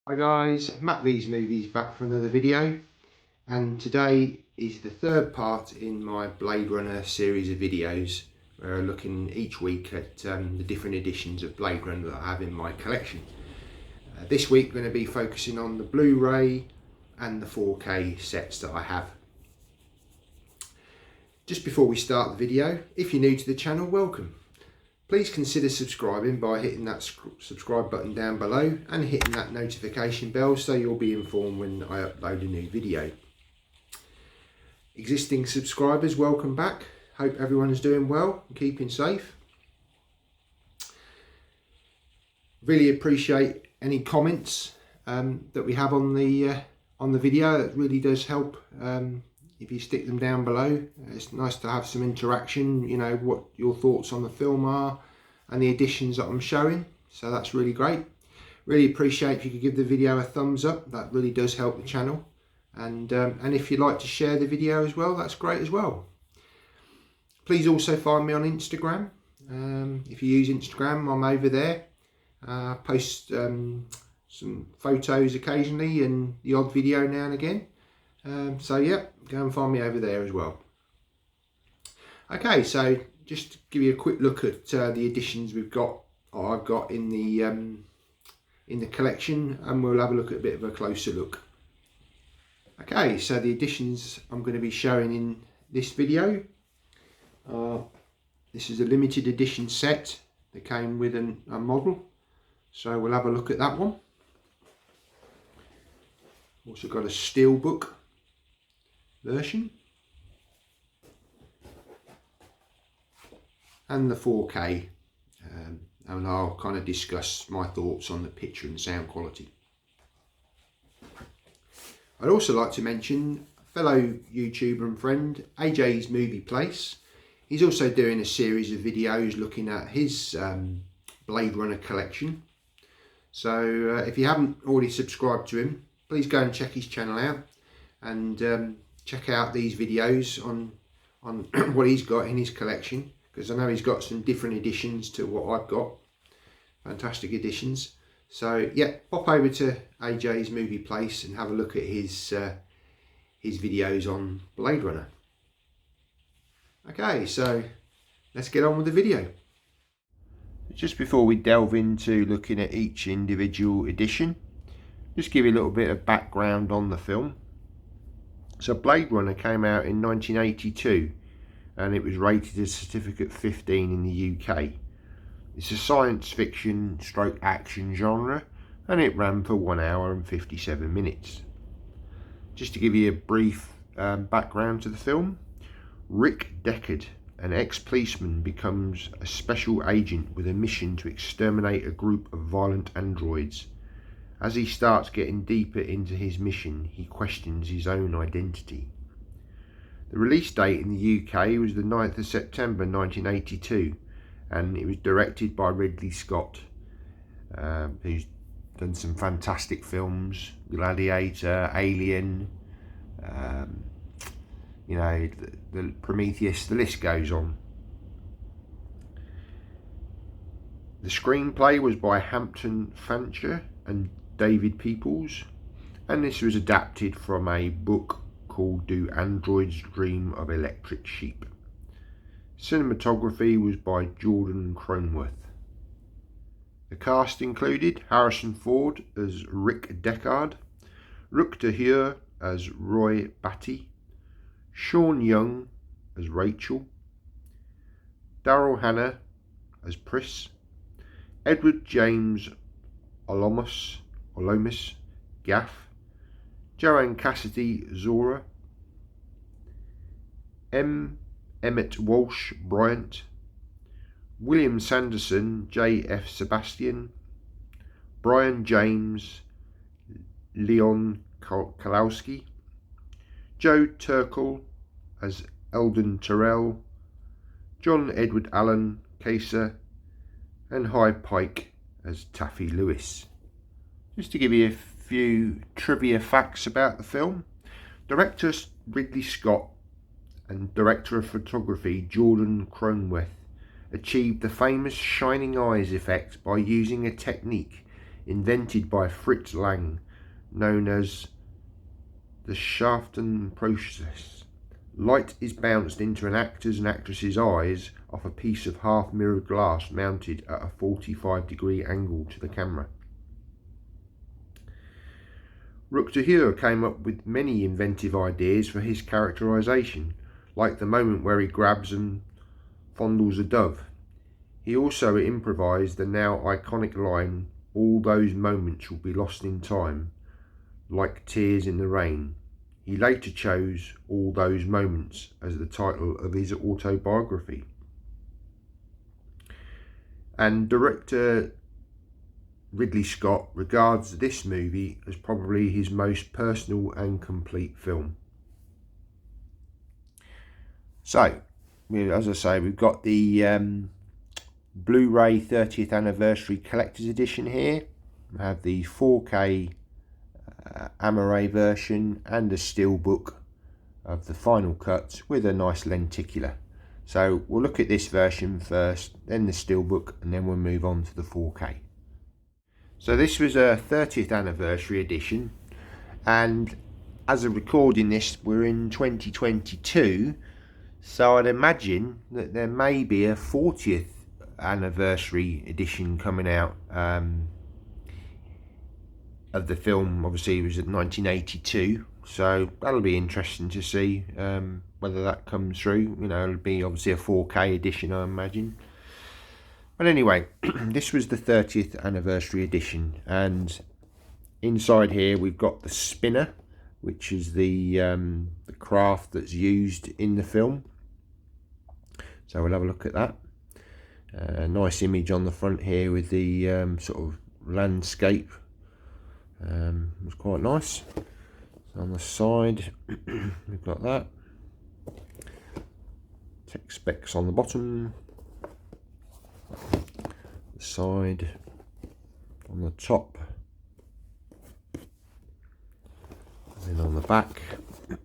Hi guys, Matt V's Movies back for another video, and today is the third part in my Blade Runner series of videos where I'm looking each week at the different editions of Blade Runner that I have in my collection. This week we're going to be focusing on the Blu-ray and the 4K sets that I have. Just before we start the video, if you're new to the channel, welcome. Please consider subscribing by hitting that subscribe button down below and hitting that notification bell so you'll be informed when I upload a new video. Existing subscribers, welcome back. Hope everyone's doing well and keeping safe. Really appreciate any comments that we have on the video. It really does help. If you stick them down below, it's nice to have some interaction, you know, what your thoughts on the film are and the editions that I'm showing. So that's really great. Really appreciate if you could give the video a thumbs up. That really does help the channel. And if you'd like to share the video as well, that's great as well. Please also find me on Instagram. If you use Instagram, I'm over there. I post some photos occasionally and the odd video now and again. So yeah, go and find me over there as well. Okay, so just to give you a quick look at the editions I've got in the collection, and we'll have a look at a bit of a closer look. Okay, so the editions I'm going to be showing in this video. This is a limited edition set that came with a model, so we'll have a look at that one. Also got a STEELBOOK version and the 4K, and I'll kind of discuss my thoughts on the picture and sound quality. I'd also like to mention fellow YouTuber and friend AJ's Movie Place. He's also doing a series of videos looking at his Blade Runner collection, so if you haven't already subscribed to him, please go and check his channel out and check out these videos on what he's got in his collection, because I know he's got some different editions to what I've got. Fantastic editions. So yeah, pop over to AJ's Movie Place and have a look at his videos on Blade Runner. Okay, so let's get on with the video. Just before we delve into looking at each individual edition, just give you a little bit of background on the film. So Blade Runner came out in 1982 and it was rated as certificate 15 in the UK. It's a science fiction stroke action genre and it ran for 1 hour and 57 minutes. Just to give you a brief background to the film, Rick Deckard, an ex-policeman, becomes a special agent with a mission to exterminate a group of violent androids. As he starts getting deeper into his mission, he questions his own identity. The release date in the UK was the 9th of September 1982, and it was directed by Ridley Scott, who's done some fantastic films, Gladiator, Alien, you know, the Prometheus, the list goes on. The screenplay was by Hampton Fancher and David Peoples, and this was adapted from a book called Do Androids Dream of Electric Sheep. Cinematography was by Jordan Cronenworth. The cast included Harrison Ford as Rick Deckard, Rutger Hauer as Roy Batty, Sean Young as Rachel, Daryl Hannah as Pris, Edward James Olmos Gaff, Joanne Cassidy Zora, Emmett Walsh Bryant, William Sanderson J.F. Sebastian, Brian James Leon Kalowski, Joe Turkel as Eldon Terrell, John Edward Allen Kaser, and Hyde Pike as Taffy Lewis. Just to give you a few trivia facts about the film, director Ridley Scott and director of photography Jordan Cronenworth achieved the famous shining eyes effect by using a technique invented by Fritz Lang, known as the Schaften process. Light is bounced into an actor's and actress's eyes off a piece of half-mirror glass mounted at a 45-degree angle to the camera. Rutger came up with many inventive ideas for his characterisation, like the moment where he grabs and fondles a dove. He also improvised the now iconic line, "All those moments will be lost in time, like tears in the rain." He later chose "All Those Moments" as the title of his autobiography. And director Ridley Scott regards this movie as probably his most personal and complete film. So, as I say, we've got the Blu-ray 30th Anniversary Collector's Edition here. We have the 4K Amary version and a steelbook of the final cut with a nice lenticular. So we'll look at this version first, then the steelbook, and then we'll move on to the 4K. So this was a 30th anniversary edition, and as of recording this, we're in 2022, so I'd imagine that there may be a 40th anniversary edition coming out of the film. Obviously it was in 1982, so that'll be interesting to see whether that comes through. You know, it'll be obviously a 4K edition, I imagine. But anyway, this was the 30th anniversary edition, and inside here we've got the spinner, which is the craft that's used in the film. So we'll have a look at that. Nice image on the front here with the sort of landscape. It was quite nice. So on the side we've got that. Tech specs on the bottom. The side on the top. And then on the back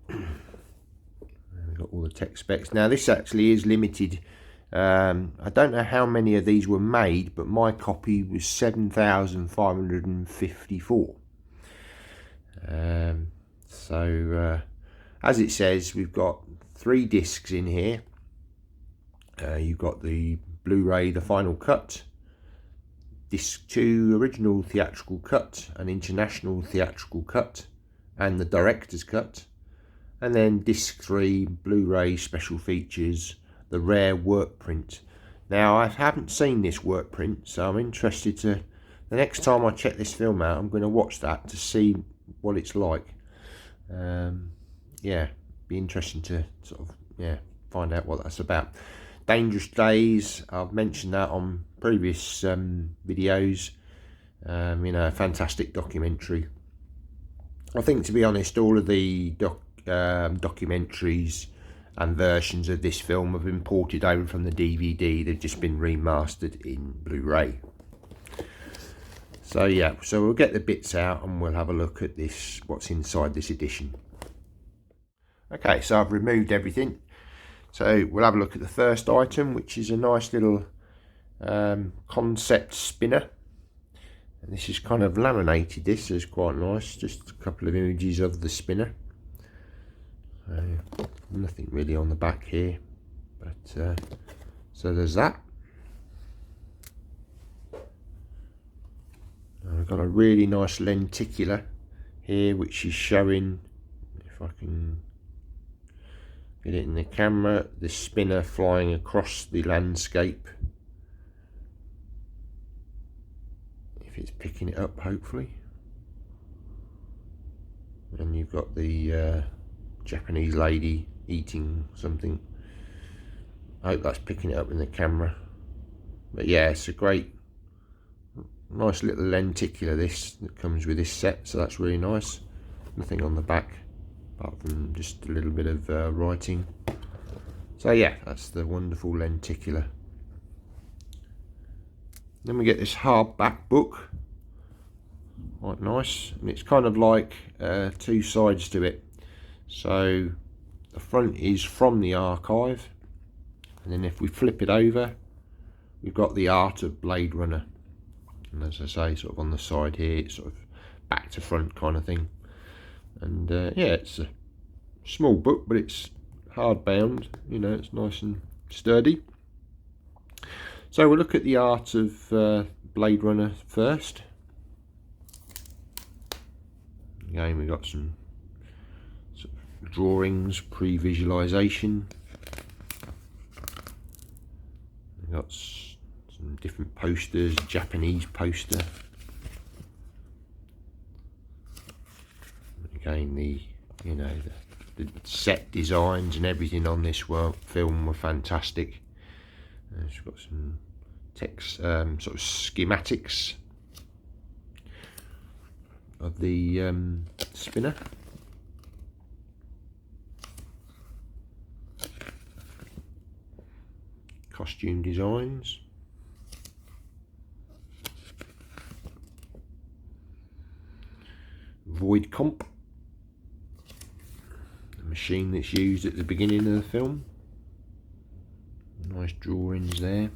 we've got all the tech specs. Now this actually is limited. I don't know how many of these were made, but my copy was 7,554. So as it says, we've got 3 discs in here. You've got the Blu-ray, the final cut, disc 2 original theatrical cut, an international theatrical cut, and the director's cut, and then disc 3 Blu-ray special features, the rare work print. Now I haven't seen this work print, so I'm interested to, the next time I check this film out, I'm going to watch that to see what it's like. Yeah, be interesting to sort of find out what that's about. Dangerous Days, I've mentioned that on previous videos. You know, a fantastic documentary. I think, to be honest, all of the documentaries and versions of this film have been ported over from the DVD. They've just been remastered in Blu-ray. So yeah, so we'll get the bits out and we'll have a look at this, what's inside this edition. Okay, so I've removed everything. So we'll have a look at the first item, which is a nice little concept spinner. And this is kind of laminated, this is quite nice, just a couple of images of the spinner. Nothing really on the back here, but so there's that. I've got a really nice lenticular here, which is showing, if I can get it in the camera, the spinner flying across the landscape. If it's picking it up, hopefully. And you've got the Japanese lady eating something. I hope that's picking it up in the camera. But yeah, it's a great, nice little lenticular this that comes with this set, so that's really nice. Nothing on the back apart from just a little bit of writing. So yeah, that's the wonderful lenticular. Then we get this hardback book, quite nice, and it's kind of like 2 sides to it. So the front is from the archive, and then if we flip it over, we've got the art of Bladerunner. and as I say, sort of on the side here, it's sort of back to front kind of thing. And yeah, it's a small book, but it's hardbound, you know, it's nice and sturdy. So we'll look at the art of Blade Runner first. Again, we've got some sort of drawings, pre-visualization. We've got some different posters, Japanese poster. Again, the set designs and everything on this film were fantastic. It's got some text, sort of schematics of the spinner. Costume designs. Void comp. Machine that's used at the beginning of the film. Nice drawings there.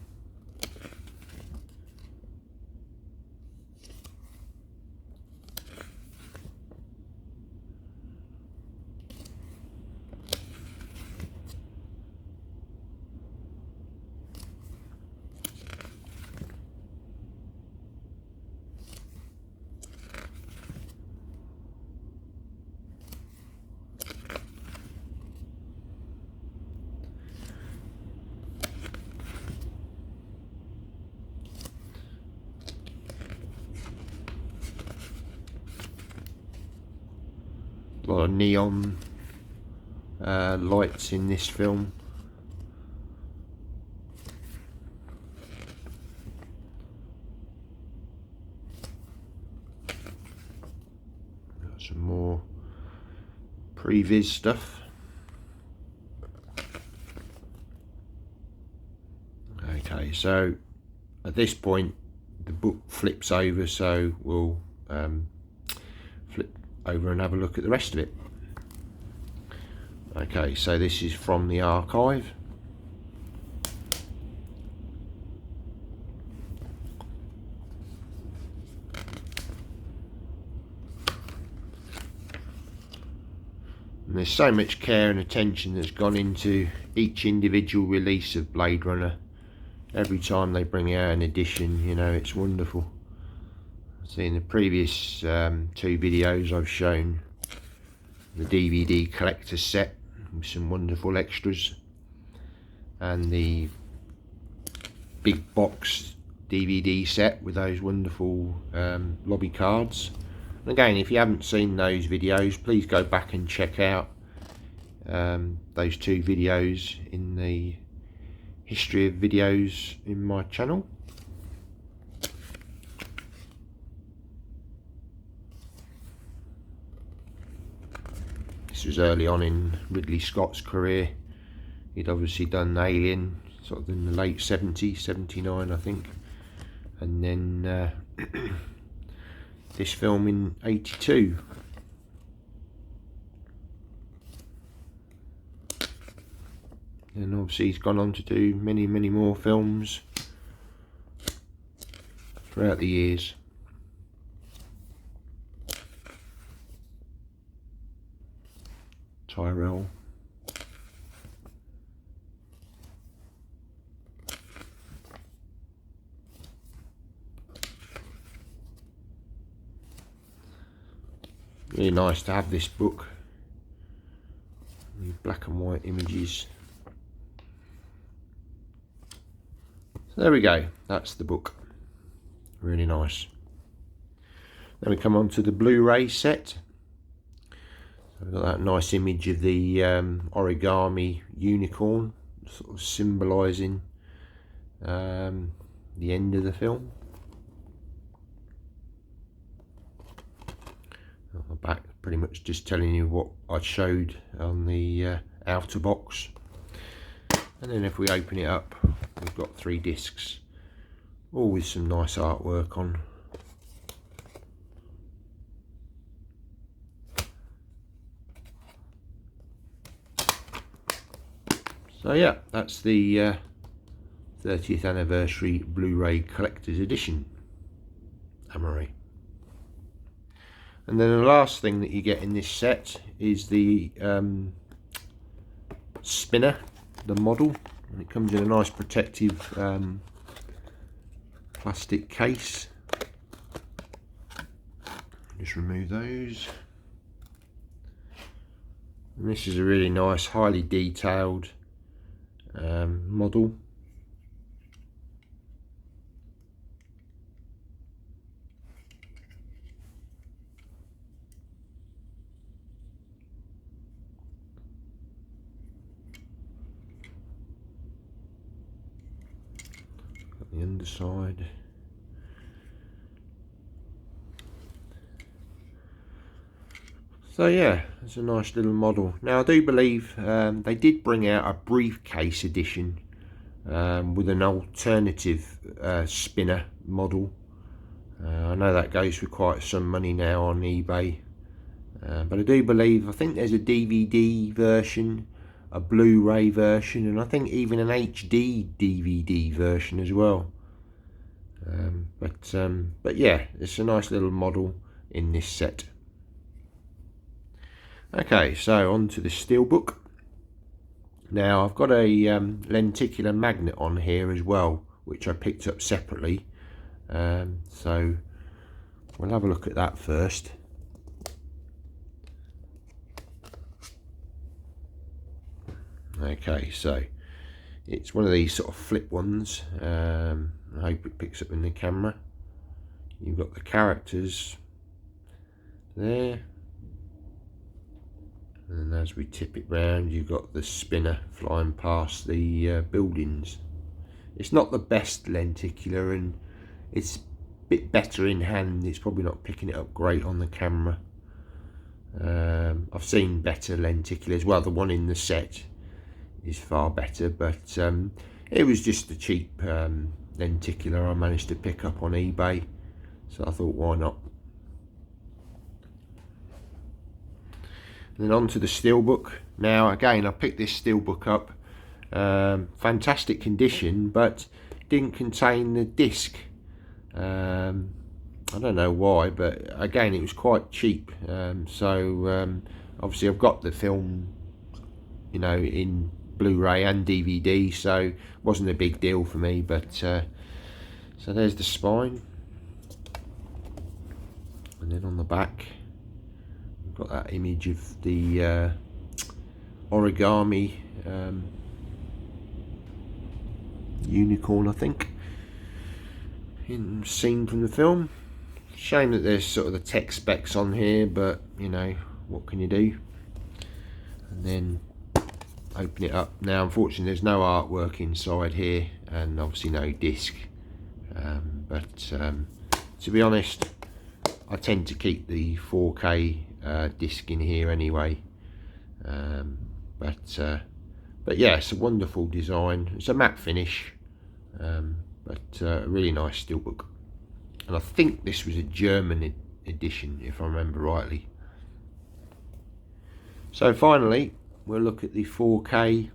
A lot of neon lights in this film. Got some more previs stuff. Okay, so at this point the book flips over, so we'll flip over and have a look at the rest of it. Okay, so this is from the archive. And there's so much care and attention that's gone into each individual release of Blade Runner. Every time they bring out an edition, you know, it's wonderful. See, in the previous 2 videos I've shown the DVD collector set with some wonderful extras, and the big box DVD set with those wonderful lobby cards. And again, if you haven't seen those videos, please go back and check out those 2 videos in the history of videos in my channel. This was early on in Ridley Scott's career. He'd obviously done Alien sort of in the late 70s, 79 I think, and then this film in 82. And obviously he's gone on to do many more films throughout the years. Tyrell. Really nice to have this book. Black and white images. So there we go, that's the book. Really nice. Then we come on to the Blu-ray set. So we've got that nice image of the origami unicorn, sort of symbolising the end of the film. On the back, pretty much just telling you what I showed on the outer box. And then if we open it up, we've got 3 discs, all with some nice artwork on. So yeah, that's the 30th anniversary Blu-ray collector's edition. Amary. And then the last thing that you get in this set is the spinner, the model, and it comes in a nice protective plastic case. Just remove those. And this is a really nice, highly detailed model. Got the underside. So yeah, it's a nice little model. Now I do believe they did bring out a briefcase edition with an alternative spinner model. I know that goes for quite some money now on eBay, but I do believe, I think there's a DVD version, a Blu-ray version, and I think even an HD DVD version as well. But yeah, it's a nice little model in this set. Okay, so on to the STEELBOOK. Now I've got a lenticular magnet on here as well, which I picked up separately. So we'll have a look at that first. Okay, so it's one of these sort of flip ones. I hope it picks up in the camera. You've got the characters there. And as we tip it round, you've got the spinner flying past the buildings. It's not the best lenticular, and it's a bit better in hand. It's probably not picking it up great on the camera. I've seen better lenticulars. Well, the one in the set is far better, but it was just a cheap lenticular I managed to pick up on eBay, so I thought, why not? And then on to the STEELBOOK. Now again, I picked this STEELBOOK up, fantastic condition, but didn't contain the disc. I don't know why, but again, it was quite cheap. So obviously I've got the film, you know, in Blu-ray and DVD, so it wasn't a big deal for me. But so there's the spine, and then on the back we've got that image of the origami unicorn, I think, in scene from the film. Shame that there's sort of the tech specs on here, but you know, what can you do? And then open it up. Now unfortunately there's no artwork inside here, and obviously no disc, but to be honest, I tend to keep the 4K disc in here anyway. But yeah, it's a wonderful design. It's a matte finish, but a really nice STEELBOOK. And I think this was a German edition, if I remember rightly. So finally, we'll look at the 4K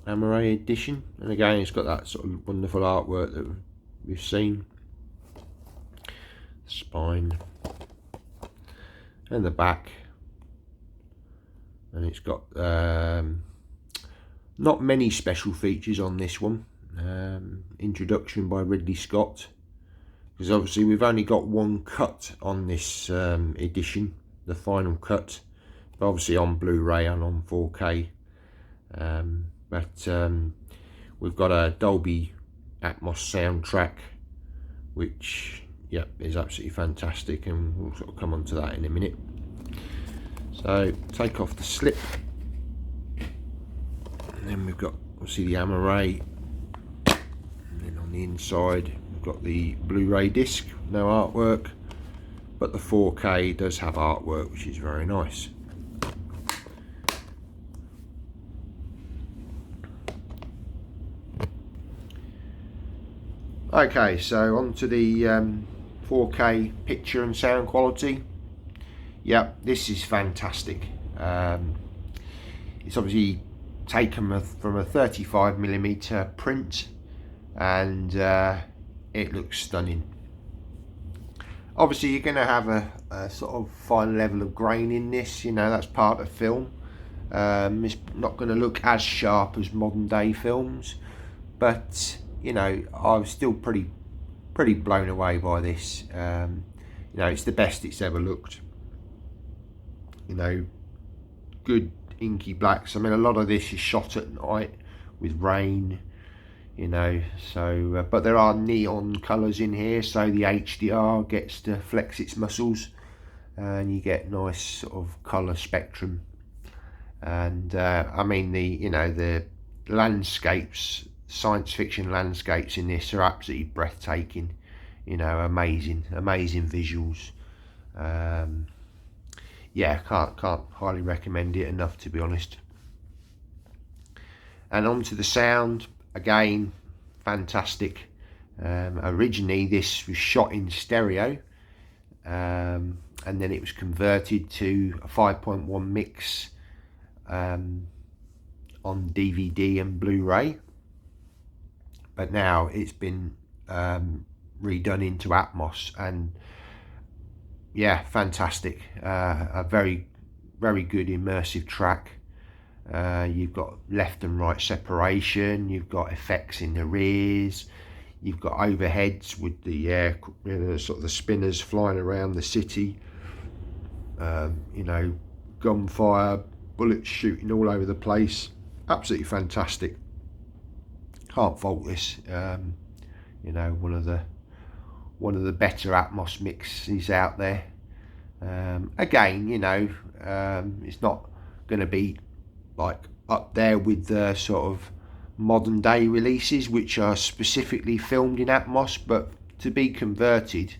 Amary Edition. And again, it's got that sort of wonderful artwork that we've seen. Spine. And the back. And it's got not many special features on this one. Introduction by Ridley Scott, because obviously we've only got one cut on this edition, the final cut, but obviously on Blu-ray and on 4K. We've got a Dolby Atmos soundtrack, which is absolutely fantastic, and we'll sort of come on to that in a minute. So take off the slip, and then we've got obviously the Amary, and then on the inside we've got the Blu-ray disc, no artwork, but the 4K does have artwork, which is very nice. Okay, so on to the 4K picture and sound quality. Yep, this is fantastic. It's obviously taken from a 35mm print, and it looks stunning. Obviously you're going to have a sort of fine level of grain in this, you know, that's part of film. It's not going to look as sharp as modern day films, but you know, I was still pretty blown away by this. You know, it's the best it's ever looked. You know, good inky blacks. I mean, a lot of this is shot at night with rain, you know, so but there are neon colours in here, so the HDR gets to flex its muscles and you get nice sort of colour spectrum. And I mean, the landscapes, science fiction landscapes in this are absolutely breathtaking, you know, amazing visuals. Yeah, can't highly recommend it enough, to be honest. And onto the sound, again, fantastic. Originally this was shot in stereo, and then it was converted to a 5.1 mix on DVD and Blu-ray, but now it's been redone into Atmos, and yeah, fantastic. A very good immersive track. You've got left and right separation, you've got effects in the rears, you've got overheads with the air, you know, sort of the spinners flying around the city, you know, gunfire, bullets shooting all over the place. Absolutely fantastic. Can't fault this. You know, one of the better Atmos mixes out there. Again, you know, it's not going to be like up there with the sort of modern day releases which are specifically filmed in Atmos, but to be converted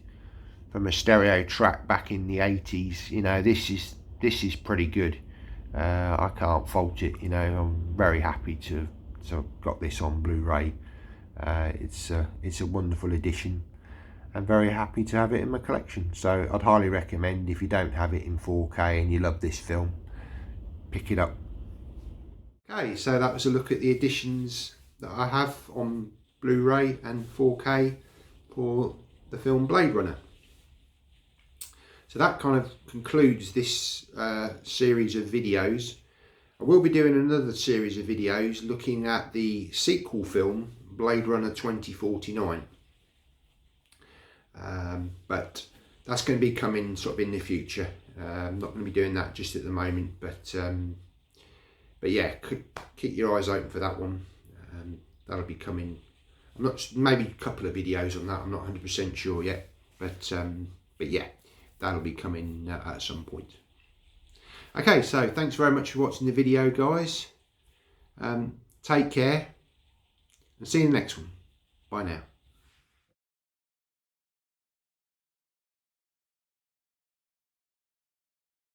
from a stereo track back in the 80s, you know, this is pretty good. I can't fault it, you know. I'm very happy to have got this on Blu-ray. It's a wonderful edition. I'm very happy to have it in my collection, so I'd highly recommend, if you don't have it in 4K and you love this film, pick it up. Okay, so that was a look at the editions that I have on Blu-ray and 4K for the film Blade Runner. So that kind of concludes this series of videos. I will be doing another series of videos looking at the sequel film Blade Runner 2049. But that's going to be coming sort of in the future. I'm not going to be doing that just at the moment, but yeah, keep your eyes open for that one. That'll be coming. I'm not, maybe a couple of videos on that. I'm not 100% sure yet, but yeah, that'll be coming at some point. Okay, so thanks very much for watching the video, guys. Take care and see you in the next one. Bye now.